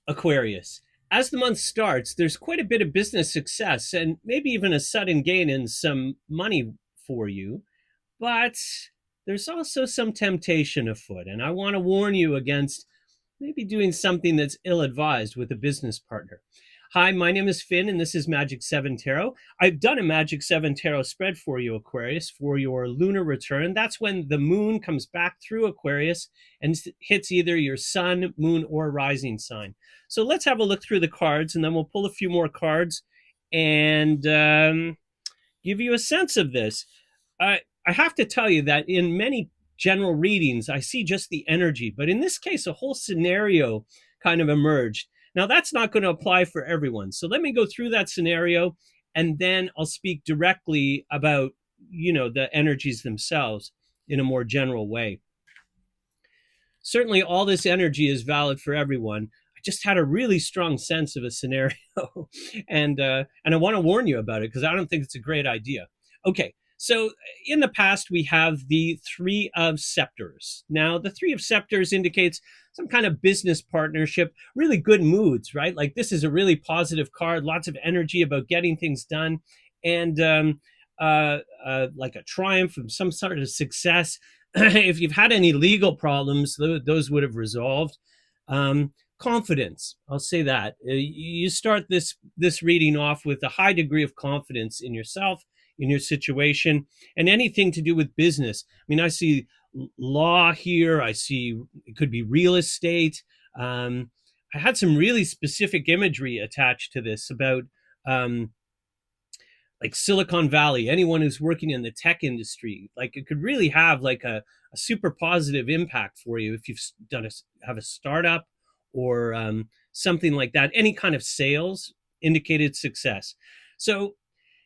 Aquarius. As the month starts, there's quite a bit of business success and maybe even a sudden gain in some money for you. But there's also some temptation afoot. And I want to warn you against maybe doing something that's ill advised with a business partner. Hi, my name is Finn, and this is Magic 7 Tarot. I've done a Magic 7 Tarot spread for you, Aquarius, for your lunar return. That's when the moon comes back through Aquarius and hits either your sun, moon, or rising sign. So let's have a look through the cards, and then we'll pull a few more cards and give you a sense of this. I have to tell you that in many general readings, I see just the energy, but in this case, a whole scenario kind of emerged. Now, that's not going to apply for everyone. So let me go through that scenario, and then I'll speak directly about, the energies themselves in a more general way. Certainly, all this energy is valid for everyone. I just had a really strong sense of a scenario, and I want to warn you about it because I don't think it's a great idea. Okay, so in the past, we have the Three of Scepters. Now, the Three of Scepters indicates some kind of business partnership, really good moods, right? Like this is a really positive card, lots of energy about getting things done, and like a triumph and some sort of success. If you've had any legal problems, those would have resolved. Confidence, I'll say that. You start this reading off with a high degree of confidence in yourself, in your situation, and anything to do with business. I mean, I see law here. I see it could be real estate. I had some really specific imagery attached to this about like Silicon Valley, anyone who's working in the tech industry, like it could really have like a super positive impact for you if you've have a startup or something like that. Any kind of sales indicated success. So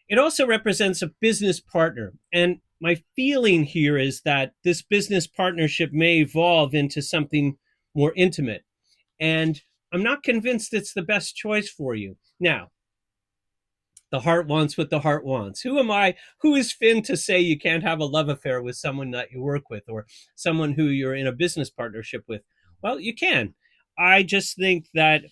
it also represents a business partner. And my feeling here is that this business partnership may evolve into something more intimate. And I'm not convinced it's the best choice for you. Now, the heart wants what the heart wants. Who am I? Who is Finn to say you can't have a love affair with someone that you work with or someone who you're in a business partnership with? Well, you can. I just think that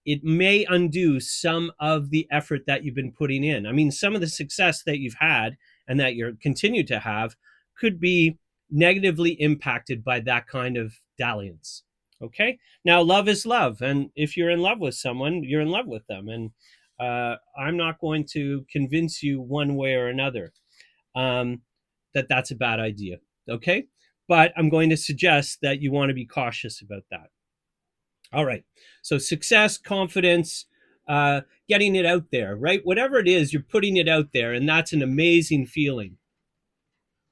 it may undo some of the effort that you've been putting in. I mean, some of the success that you've had and that you continue to have could be negatively impacted by that kind of dalliance. Okay. Now, love is love. And if you're in love with someone, you're in love with them. And I'm not going to convince you one way or another that that's a bad idea. Okay. But I'm going to suggest that you want to be cautious about that. All right. So success, confidence, getting it out there, right? Whatever it is, you're putting it out there, and that's an amazing feeling.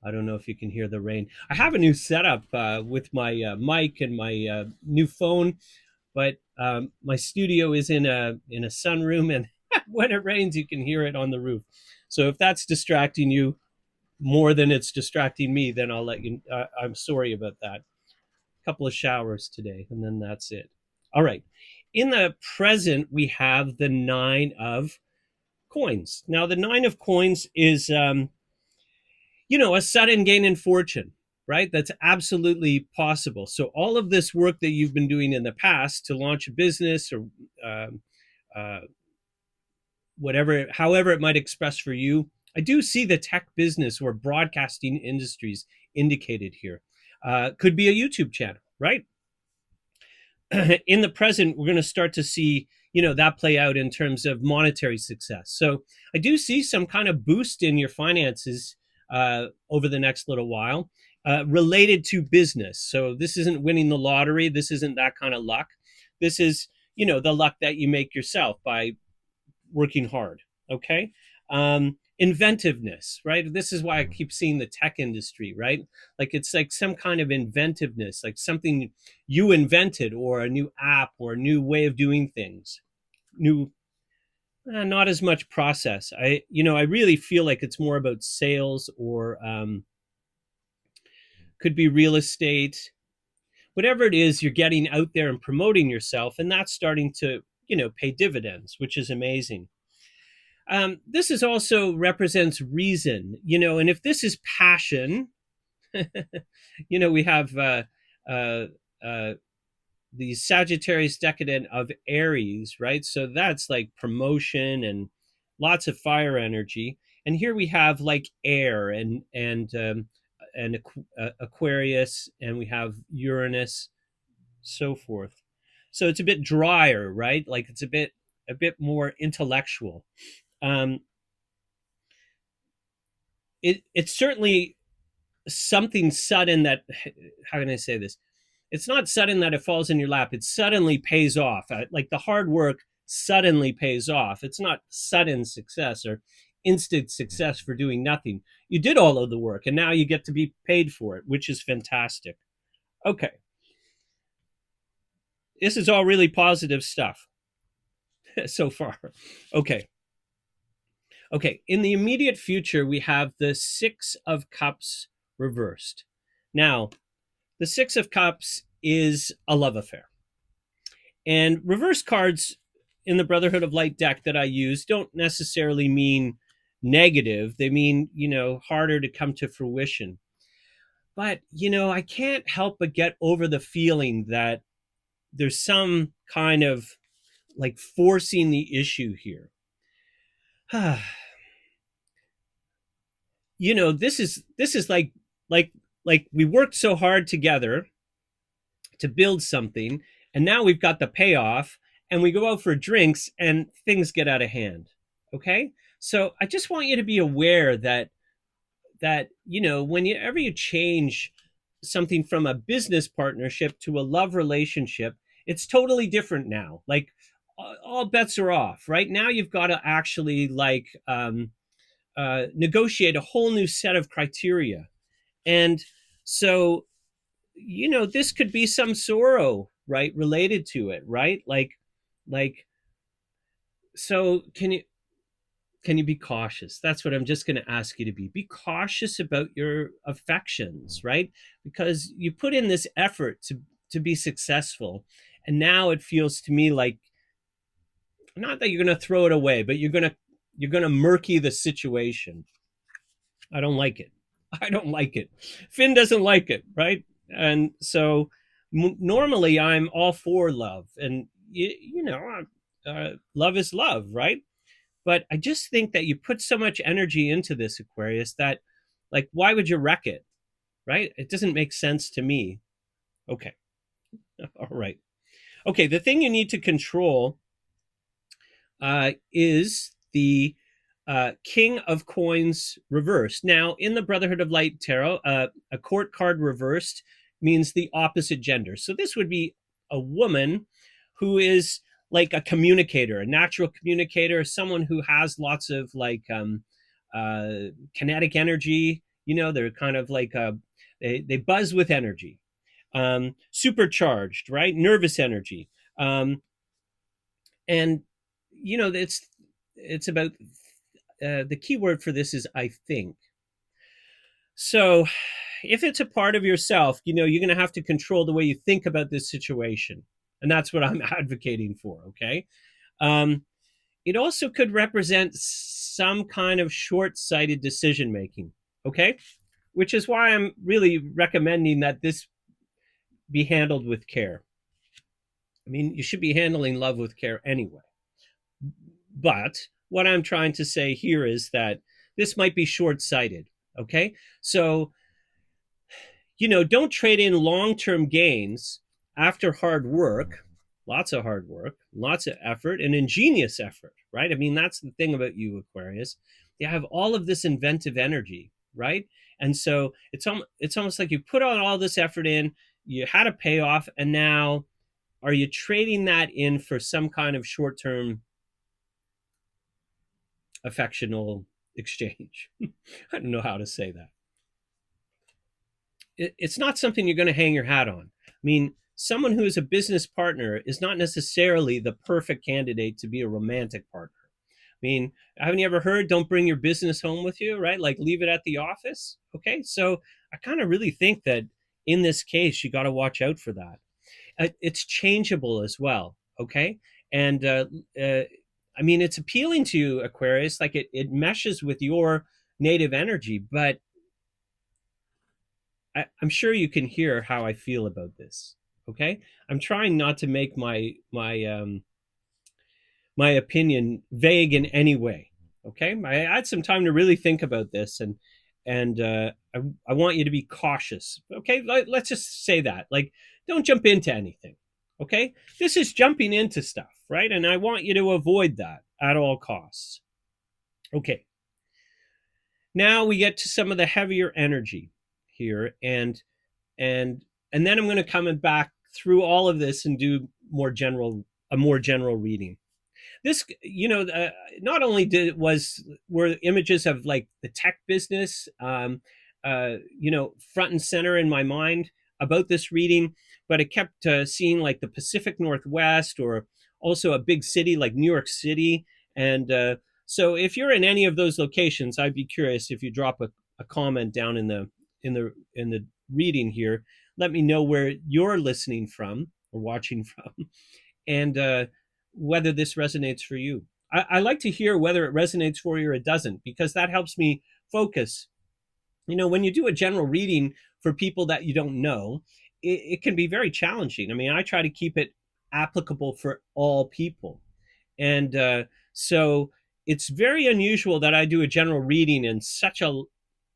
I don't know if you can hear the rain. I have a new setup with my mic and my new phone, but my studio is in a sunroom, and when it rains, you can hear it on the roof. So if that's distracting you more than it's distracting me, then I'll let you. I'm sorry about that. A couple of showers today, and then that's it. All right. In the present, we have the Nine of Coins. Now, the Nine of Coins is, a sudden gain in fortune, right? That's absolutely possible. So, all of this work that you've been doing in the past to launch a business or uh, whatever, however it might express for you, I do see the tech business or broadcasting industries indicated here. Could be a YouTube channel, right? In the present, we're going to start to see, that play out in terms of monetary success. So I do see some kind of boost in your finances over the next little while related to business. So this isn't winning the lottery. This isn't that kind of luck. This is, the luck that you make yourself by working hard. Okay. Inventiveness, right? This is why I keep seeing the tech industry, right? Like it's like some kind of inventiveness, like something you invented or a new app or a new way of doing things. New, not as much process. I really feel like it's more about sales or could be real estate, whatever it is, you're getting out there and promoting yourself, and that's starting to, pay dividends, which is amazing. This is also represents reason, and if this is passion, we have uh, uh, the Sagittarius decadent of Aries, right? So that's like promotion and lots of fire energy. And here we have like air and Aquarius, and we have Uranus, so forth. So it's a bit drier, right? Like it's a bit more intellectual. Um, it's certainly something sudden that, how can I say this? It's not sudden that it falls in your lap. It suddenly pays off. Like the hard work suddenly pays off. It's not sudden success or instant success for doing nothing. You did all of the work and now you get to be paid for it, which is fantastic. Okay. This is all really positive stuff so far. Okay. Okay. In the immediate future, we have the Six of Cups reversed. Now, the Six of Cups is a love affair. And reverse cards in the Brotherhood of Light deck that I use don't necessarily mean negative. They mean, harder to come to fruition. But, I can't help but get over the feeling that there's some kind of like forcing the issue here. This is like we worked so hard together to build something, and now we've got the payoff, and we go out for drinks and things get out of hand. Okay, so I just want you to be aware that whenever you change something from a business partnership to a love relationship, it's totally different now. Like all bets are off. Right now, you've got to actually negotiate a whole new set of criteria, and so this could be some sorrow, right, related to it, right? Like so can you be cautious? That's what I'm just going to ask you to be cautious about your affections, right? Because you put in this effort to be successful, and now it feels to me like, not that you're going to throw it away, but you're going to murky the situation. I don't like it. I don't like it. Finn doesn't like it, right? And so normally I'm all for love, and love is love, right? But I just think that you put so much energy into this, Aquarius, that, like, why would you wreck it, right? It doesn't make sense to me. Okay. All right. Okay. The thing you need to control is the King of Coins reversed. Now, in the Brotherhood of Light Tarot, a court card reversed means the opposite gender. So this would be a woman who is like a communicator, a natural communicator, someone who has lots of kinetic energy. They're kind of like they buzz with energy, supercharged, right? Nervous energy, and it's about the key word for this is I think. So if it's a part of yourself, you're going to have to control the way you think about this situation. And that's what I'm advocating for. Okay. It also could represent some kind of short-sighted decision making. Okay. Which is why I'm really recommending that this be handled with care. I mean, you should be handling love with care anyway. But what I'm trying to say here is that this might be short-sighted. Okay. So, don't trade in long-term gains after hard work, lots of hard work, lots of effort, and ingenious effort, right? I mean, that's the thing about you, Aquarius. You have all of this inventive energy, right? And so it's almost like you put all this effort in, you had a payoff, and now are you trading that in for some kind of short-term affectional exchange? I don't know how to say that. It's not something you're going to hang your hat on. I mean, someone who is a business partner is not necessarily the perfect candidate to be a romantic partner. I mean, haven't you ever heard, don't bring your business home with you, right? Like leave it at the office. Okay. So I kind of really think that in this case, you got to watch out for that. It's changeable as well. Okay. And I mean, it's appealing to you, Aquarius, like it meshes with your native energy, but I'm sure you can hear how I feel about this. Okay, I'm trying not to make my opinion vague in any way. Okay, I had some time to really think about this, and I want you to be cautious. Okay, let's just say that, like, don't jump into anything. Okay, this is jumping into stuff, right? And I want you to avoid that at all costs. Okay, now we get to some of the heavier energy here, and and then I'm going to come back through all of this and do a more general reading. This, not only were images of like the tech business, front and center in my mind about this reading, but it kept seeing like the Pacific Northwest, or also a big city like New York City. And so if you're in any of those locations, I'd be curious if you drop a comment down in the reading here. Let me know where you're listening from or watching from, and whether this resonates for you. I like to hear whether it resonates for you or it doesn't, because that helps me focus. When you do a general reading for people that you don't know, it can be very challenging. I mean, I try to keep it applicable for all people. And so it's very unusual that I do a general reading and such a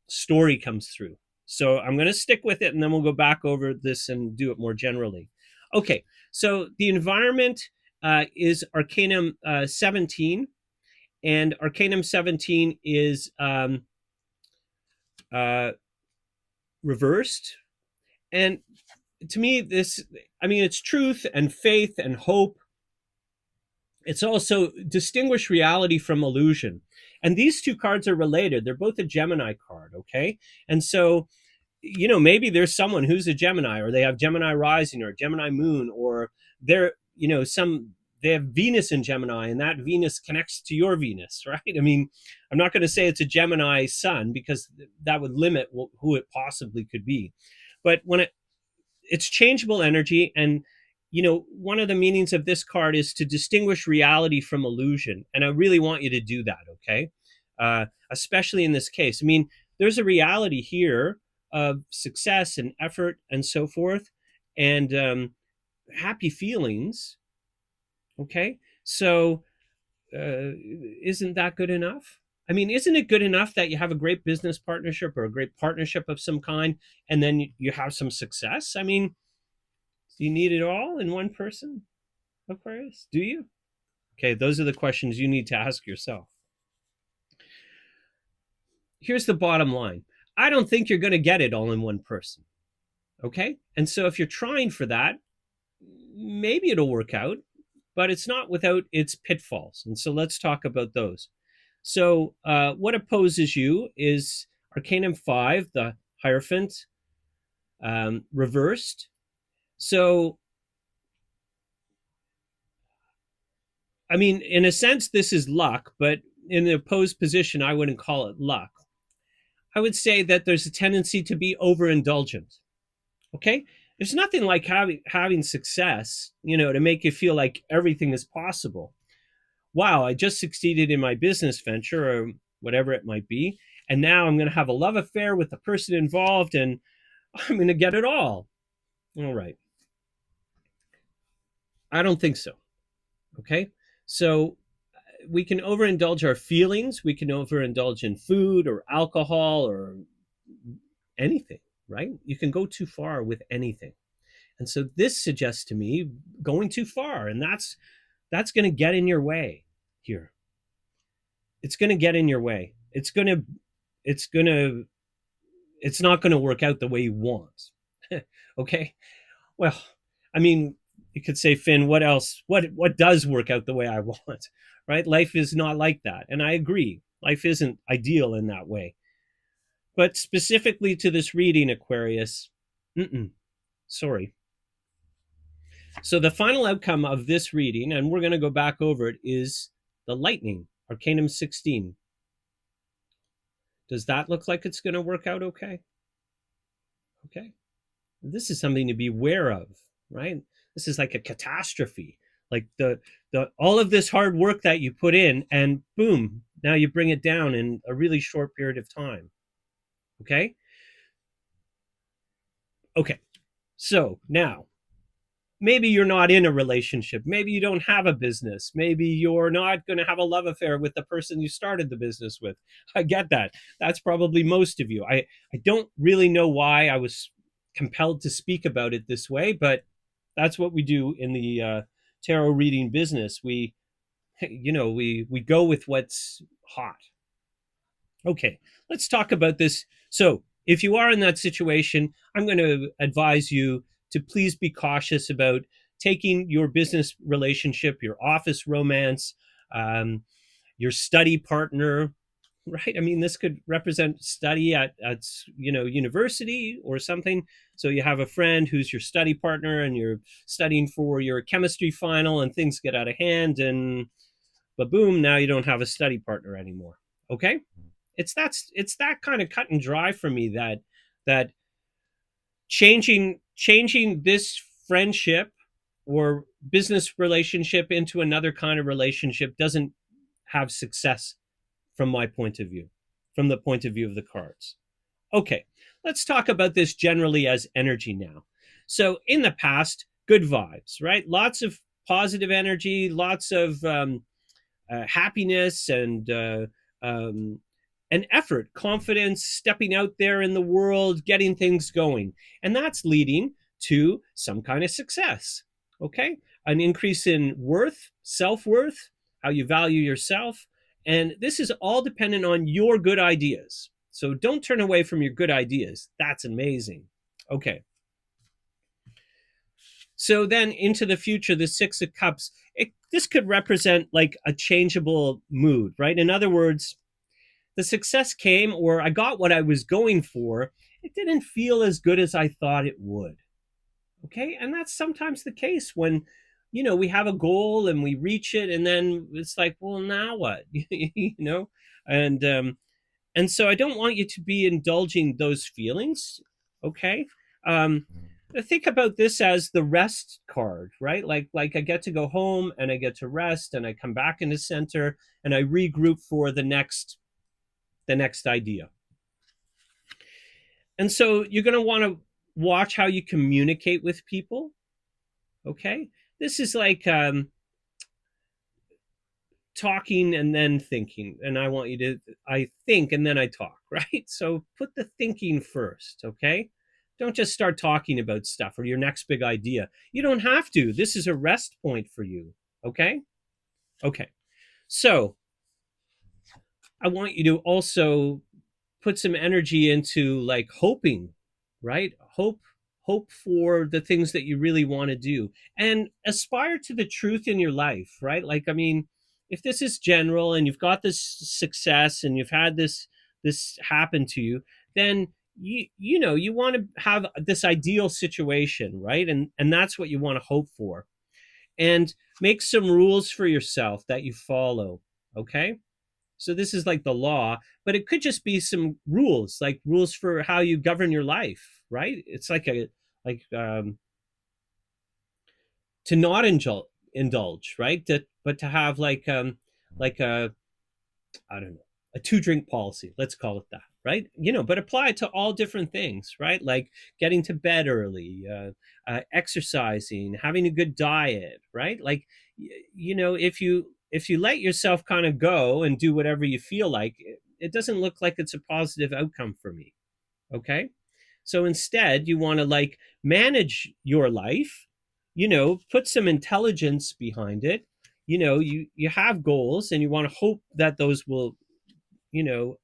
story comes through. So I'm going to stick with it, and then we'll go back over this and do it more generally. Okay, so the environment is Arcanum 17, and Arcanum 17 is uh, reversed. And to me, it's truth and faith and hope. It's also distinguish reality from illusion. And these two cards are related. They're both a Gemini card, okay? And so, maybe there's someone who's a Gemini, or they have Gemini rising or Gemini moon, or they're, they have Venus in Gemini, and that Venus connects to your Venus, right? I mean, I'm not going to say it's a Gemini sun, because that would limit who it possibly could be. But it's changeable energy, and one of the meanings of this card is to distinguish reality from illusion, and I really want you to do that. Okay, especially in this case. I mean, there's a reality here of success and effort and so forth, and happy feelings. Okay, so isn't that good enough? I mean, isn't it good enough that you have a great business partnership or a great partnership of some kind, and then you have some success? I mean, do you need it all in one person, Aquarius? Do you? Okay, those are the questions you need to ask yourself. Here's the bottom line. I don't think you're going to get it all in one person. Okay? And so if you're trying for that, maybe it'll work out, but it's not without its pitfalls. And so let's talk about those. So, what opposes you is Arcanum 5, the Hierophant, reversed. So, I mean, in a sense, this is luck, but in the opposed position, I wouldn't call it luck. I would say that there's a tendency to be overindulgent. Okay? There's nothing like having success, to make you feel like everything is possible. Wow, I just succeeded in my business venture, or whatever it might be, and now I'm going to have a love affair with the person involved, and I'm going to get it all. All right. I don't think so. Okay? So we can overindulge our feelings. We can overindulge in food or alcohol or anything, right? You can go too far with anything. And so this suggests to me going too far, and that's going to get in your way here. It's going to get in your way. It's not going to work out the way you want. Okay? Well, I mean, you could say, Finn, what else? What does work out the way I want? Right? Life is not like that. And I agree. Life isn't ideal in that way. But specifically to this reading, Aquarius, sorry. So the final outcome of this reading, and we're going to go back over it, is the Lightning, Arcanum 16. Does that look like it's going to work out okay? Okay. This is something to be aware of, right? This is like a catastrophe. Like the all of this hard work that you put in, and boom, now you bring it down in a really short period of time. Okay? Okay. So now maybe you're not in a relationship, maybe you don't have a business, maybe you're not going to have a love affair with the person you started the business with. I get that. That's probably most of you. I don't really know why I was compelled to speak about it this way, but that's what we do in the tarot reading business. We go with what's hot. Okay, let's talk about this. So, if you are in that situation, I'm going to advise you to please be cautious about taking your business relationship, your office romance, um, your study partner, right? I mean, this could represent study at university or something. So you have a friend who's your study partner, and you're studying for your chemistry final, and things get out of hand, and boom, now you don't have a study partner anymore. Okay, it's that kind of cut and dry for me, that changing this friendship or business relationship into another kind of relationship doesn't have success from my point of view, from the point of view of the cards. Okay, let's talk about this generally as energy now. So in the past, good vibes, right? Lots of positive energy, lots of happiness um, and effort, confidence, stepping out there in the world, getting things going. And that's leading to some kind of success. Okay. An increase in worth, self worth, how you value yourself. And this is all dependent on your good ideas. So don't turn away from your good ideas. That's amazing. Okay. So then into the future, the Six of Cups, this could represent like a changeable mood, right? In other words, the success came, or I got what I was going for. It didn't feel as good as I thought it would. Okay. And that's sometimes the case when, we have a goal and we reach it, and then it's like, well, now what? And, and so I don't want you to be indulging those feelings. Okay. Um, think about this as the rest card, right? Like I get to go home and I get to rest, and I come back in the center, and I regroup for the next idea. And so you're going to want to watch how you communicate with people. Okay. This is like talking and then thinking. And I think and then I talk, right? So put the thinking first. Okay. Don't just start talking about stuff or your next big idea. You don't have to. This is a rest point for you. Okay. Okay. So I want you to also put some energy into like hoping, right? Hope for the things that you really want to do, and aspire to the truth in your life, right? Like, I mean, if this is general and you've got this success and you've had this happen to you, then you want to have this ideal situation, right? And that's what you want to hope for. And make some rules for yourself that you follow. Okay. So this is like the law, but it could just be some rules, like rules for how you govern your life, right? It's like to not indulge, right? But to have like a I don't know, a 2 drink policy, let's call it that, right? But apply it to all different things, right? Like getting to bed early, exercising, having a good diet, right? Like, if you let yourself kind of go and do whatever you feel like, it doesn't look like it's a positive outcome for me. Okay. So instead, you want to like manage your life, put some intelligence behind it. You have goals, and you want to hope that those will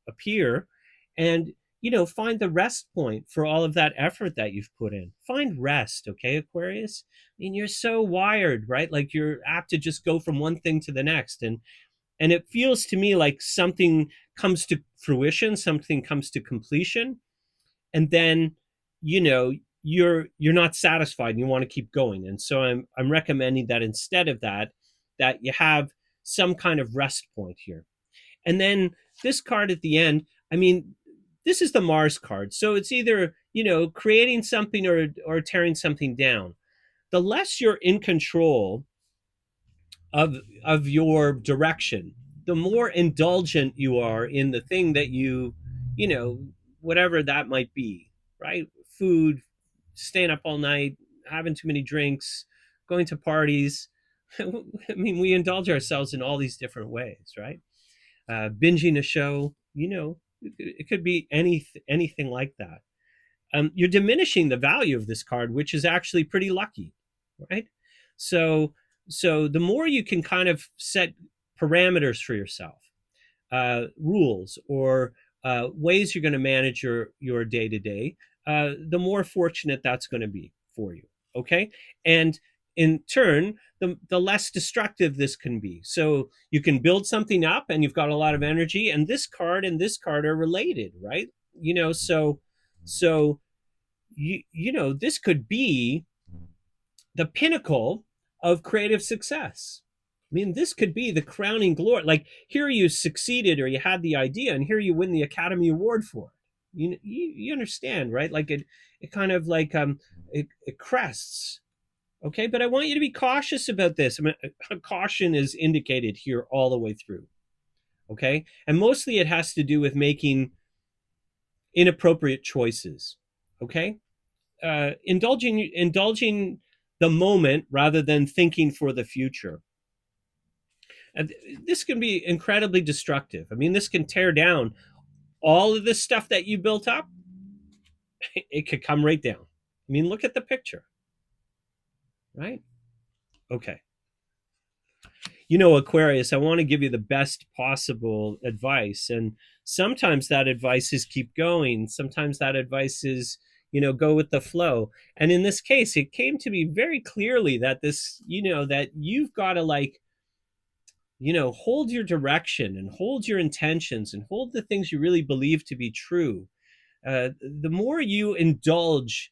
appear, and find the rest point for all of that effort that you've put in. Find rest. Okay, Aquarius. I mean, you're so wired, right? Like you're apt to just go from one thing to the next, and it feels to me like something comes to fruition, something comes to completion, and then you know you're not satisfied and you want to keep going. And so I'm recommending that instead of that you have some kind of rest point here. And then this card at the end, I mean, this is the Mars card. So it's either, creating something or tearing something down. The less you're in control of your direction, the more indulgent you are in the thing that you know, whatever that might be, right? Food, staying up all night, having too many drinks, going to parties. I mean, we indulge ourselves in all these different ways, right? Binging a show, it could be anything like that. You're diminishing the value of this card, which is actually pretty lucky, right? So, so the more you can kind of set parameters for yourself, rules, or ways you're going to manage your day to day, the more fortunate that's going to be for you. Okay, and in turn, the less destructive this can be. So you can build something up, and you've got a lot of energy, and this card are related, right? So this could be the pinnacle of creative success. I mean, this could be the crowning glory. Like, here you succeeded, or you had the idea, and here you win the Academy Award for it. You understand, right? Like, it kind of like it crests. Okay, but I want you to be cautious about this. I mean, caution is indicated here all the way through. Okay, and mostly it has to do with making inappropriate choices. Okay, indulging the moment rather than thinking for the future. And this can be incredibly destructive. I mean, this can tear down all of this stuff that you built up. It could come right down. I mean, look at the picture, right? Okay. Aquarius, I want to give you the best possible advice. And sometimes that advice is keep going. Sometimes that advice is, go with the flow. And in this case, it came to me very clearly that that you've got to hold your direction and hold your intentions and hold the things you really believe to be true. The more you indulge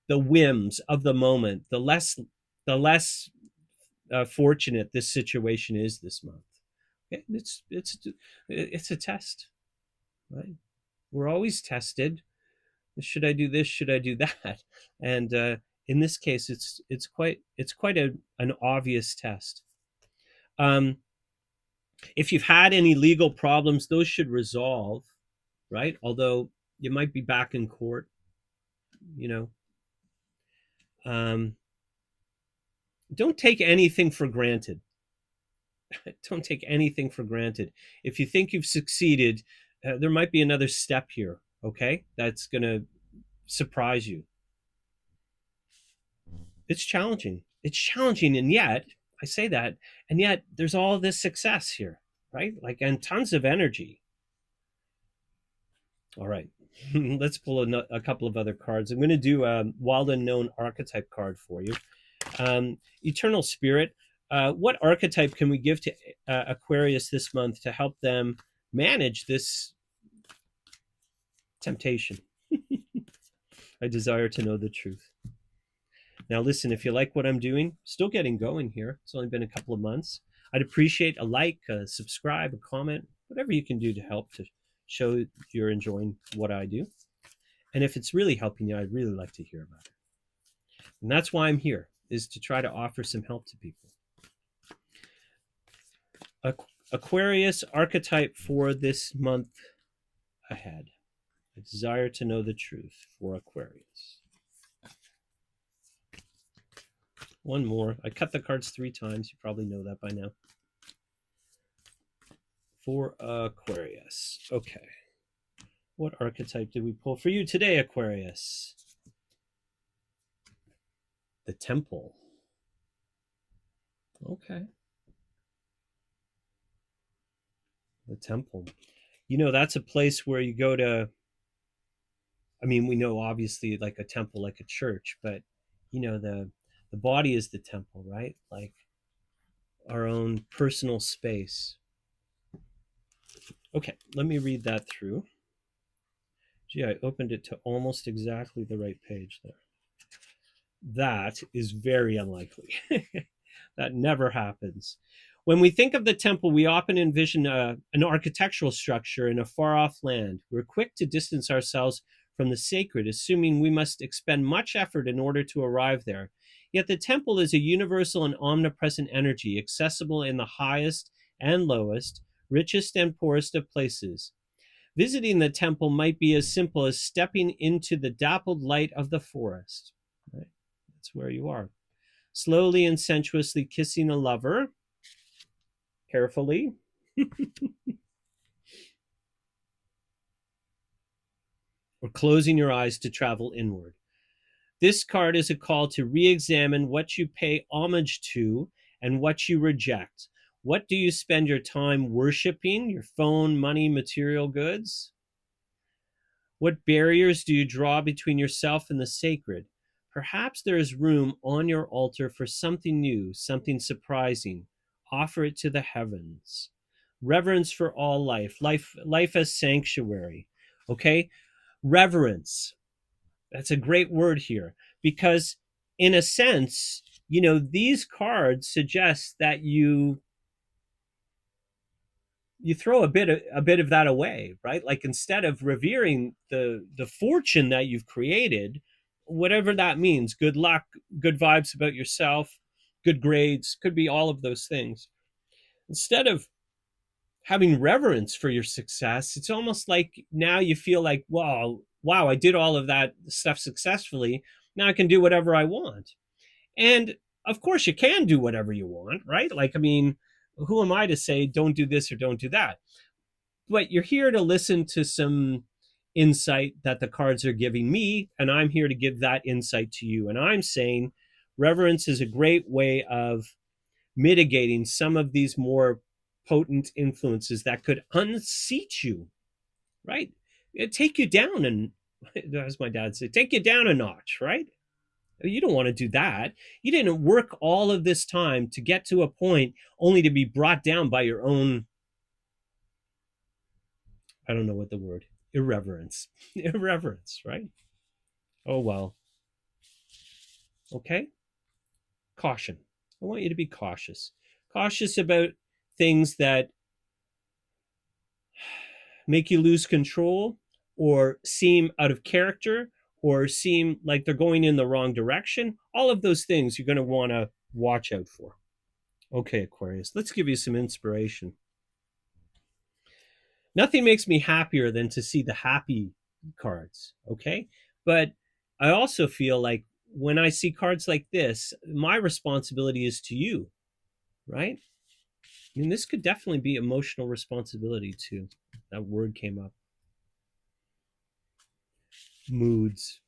the whims of the moment, the less fortunate this situation is this month. It's a test, right? We're always tested. Should I do this? Should I do that? And in this case, it's quite an obvious test. If you've had any legal problems, those should resolve, right? Although you might be back in court, you know. Don't take anything for granted. Don't take anything for granted. If you think you've succeeded, there might be another step here, okay? That's going to surprise you. It's challenging. It's challenging, and yet, I say that, and yet there's all this success here, right? Like, and tons of energy. All right, let's pull a couple of other cards. I'm going to do a wild unknown archetype card for you. Eternal Spirit, what archetype can we give to Aquarius this month to help them manage this temptation? I desire to know the truth. Now, listen, if you like what I'm doing, still getting going here. It's only been a couple of months. I'd appreciate a like, a subscribe, a comment, whatever you can do to help to show you're enjoying what I do. And if it's really helping you, I'd really like to hear about it. And that's why I'm here, is to try to offer some help to people. Aquarius archetype for this month ahead. I desire to know the truth for Aquarius. One more. I cut the cards 3 times. You probably know that by now. For Aquarius. Okay. What archetype did we pull for you today, Aquarius? The Temple. Okay. The Temple. That's a place where you go to, I mean, we know obviously like a temple, like a church, but the body is the temple, right? Like our own personal space. Okay, let me read that through. Gee, I opened it to almost exactly the right page there. That is very unlikely. That never happens. When we think of the temple, we often envision an architectural structure in a far-off land. We're quick to distance ourselves from the sacred, assuming we must expend much effort in order to arrive there. Yet the temple is a universal and omnipresent energy, accessible in the highest and lowest, richest and poorest of places. Visiting the temple might be as simple as stepping into the dappled light of the forest. Right? That's where you are. slowly and sensuously kissing a lover, carefully, or closing your eyes to travel inward. This card is a call to re examine what you pay homage to and what you reject. What do you spend your time worshiping? Your phone, money, material goods? What barriers do you draw between yourself and the sacred? Perhaps there is room on your altar for something new, something surprising. Offer it to the heavens. Reverence for all life as sanctuary. Okay? Reverence. That's a great word here because, in a sense, these cards suggest that you throw a bit of that away, right? Like, instead of revering the fortune that you've created, whatever that means, good luck, good vibes about yourself, good grades, could be all of those things. Instead of having reverence for your success, it's almost like now you feel like, wow, I did all of that stuff successfully. Now I can do whatever I want. And of course you can do whatever you want, right? Like, I mean, who am I to say don't do this or don't do that? But you're here to listen to some insight that the cards are giving me, and I'm here to give that insight to you. And I'm saying reverence is a great way of mitigating some of these more potent influences that could unseat you, right? It'd take you down, and as my dad said, take you down a notch, right? You don't want to do that. You didn't work all of this time to get to a point only to be brought down by your own, I don't know what the word, irreverence. Irreverence, right? Oh, well. Okay. Caution. I want you to be cautious. Cautious about things that make you lose control or seem out of character or seem like they're going in the wrong direction. All of those things you're going to want to watch out for. Okay, Aquarius, let's give you some inspiration. Nothing makes me happier than to see the happy cards, okay? But I also feel like when I see cards like this, my responsibility is to you, right? I mean, this could definitely be emotional responsibility too. That word came up. Moods,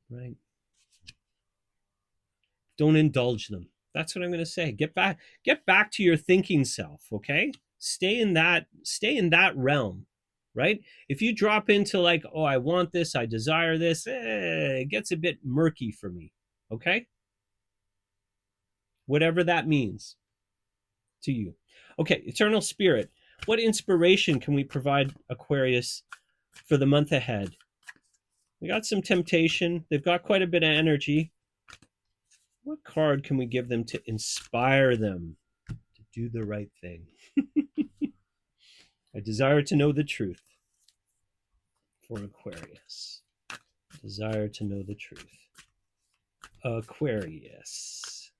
right? Don't indulge them. That's what I'm going to say. Get back to your thinking self, okay? Stay in that realm, right? If you drop into like, oh, I want this, I desire this, it gets a bit murky for me, okay? Whatever that means to you. Okay, Eternal Spirit, what inspiration can we provide Aquarius for the month ahead? We got some temptation. They've got quite a bit of energy. What card can we give them to inspire them to do the right thing? I desire to know the truth for Aquarius. Desire to know the truth. Aquarius.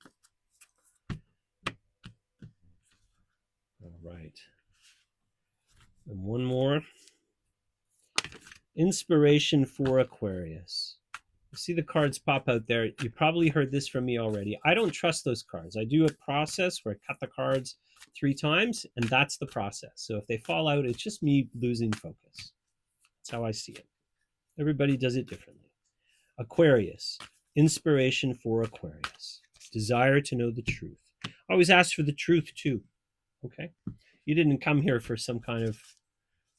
All right. And one more. Inspiration for Aquarius. You see the cards pop out there. You probably heard this from me already. I don't trust those cards. I do a process where I cut the cards 3 times, and that's the process. So if they fall out, it's just me losing focus. That's how I see it. Everybody does it differently. Aquarius. Inspiration for Aquarius. Desire to know the truth. Always ask for the truth too. Okay? You didn't come here for some kind of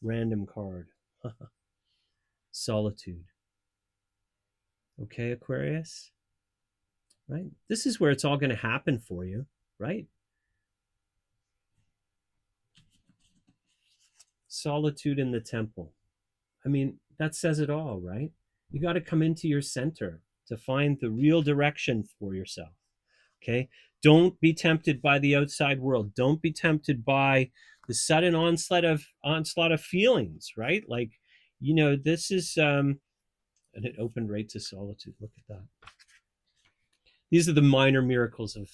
random card. Solitude. Okay, Aquarius? Right? This is where it's all going to happen for you, right? Solitude in the temple. I mean, that says it all, right? You got to come into your center to find the real direction for yourself. Okay? Don't be tempted by the outside world. Don't be tempted by the sudden onslaught of feelings, right? Like, this is and it opened right to solitude. Look at that. These are the minor miracles of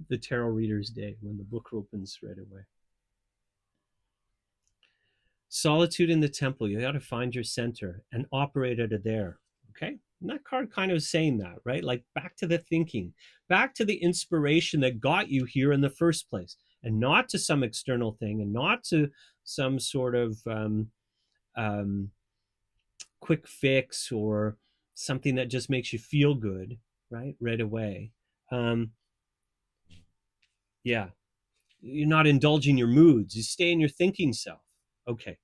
the tarot reader's day when the book opens right away. Solitude in the temple. You got to find your center and operate out of there. Okay? And that card kind of saying that, right? Like back to the thinking, back to the inspiration that got you here in the first place, and not to some external thing, and not to some sort of um, quick fix or something that just makes you feel good, right away. Um, yeah, you're not indulging your moods. You stay in your thinking self. Okay.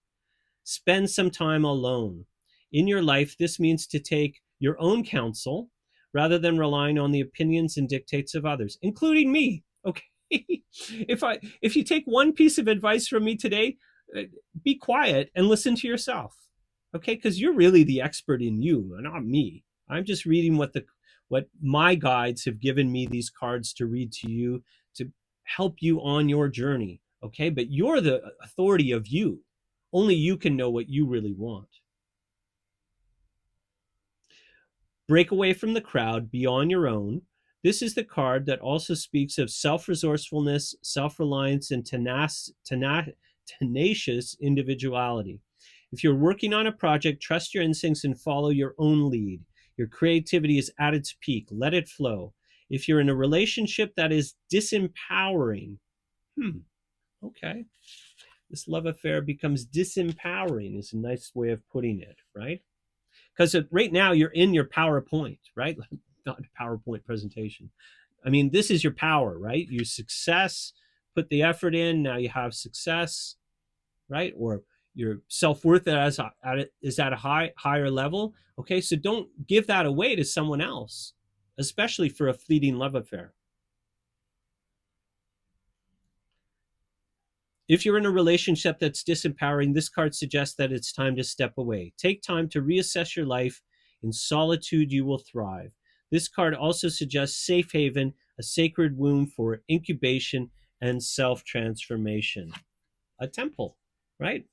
Spend some time alone. In your life, this means to take your own counsel rather than relying on the opinions and dictates of others, including me. Okay. If you take one piece of advice from me today, be quiet and listen to yourself. Okay? Because you're really the expert in you, not me. I'm just reading what my guides have given me these cards to read to you to help you on your journey. Okay? But you're the authority of you. Only you can know what you really want. Break away from the crowd, be on your own. This is the card that also speaks of self resourcefulness, self reliance, and tenacious individuality. If you're working on a project, trust your instincts and follow your own lead. Your creativity is at its peak, let it flow. If you're in a relationship that is disempowering, okay, this love affair becomes disempowering, is a nice way of putting it, right? Because right now you're in your PowerPoint, right? Not a PowerPoint presentation. I mean, this is your power, right? You success, put the effort in, now you have success, right? Or your self-worth is at a higher level. Okay, so don't give that away to someone else, especially for a fleeting love affair. If you're in a relationship that's disempowering, this card suggests that it's time to step away. Take time to reassess your life. In solitude, you will thrive. This card also suggests safe haven, a sacred womb for incubation and self transformation. A temple, right?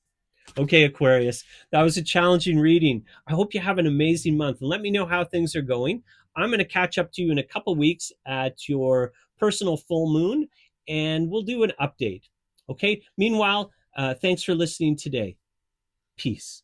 Okay, Aquarius, that was a challenging reading. I hope you have an amazing month. And let me know how things are going. I'm going to catch up to you in a couple weeks at your personal full moon, and we'll do an update. Okay, meanwhile, thanks for listening today. Peace.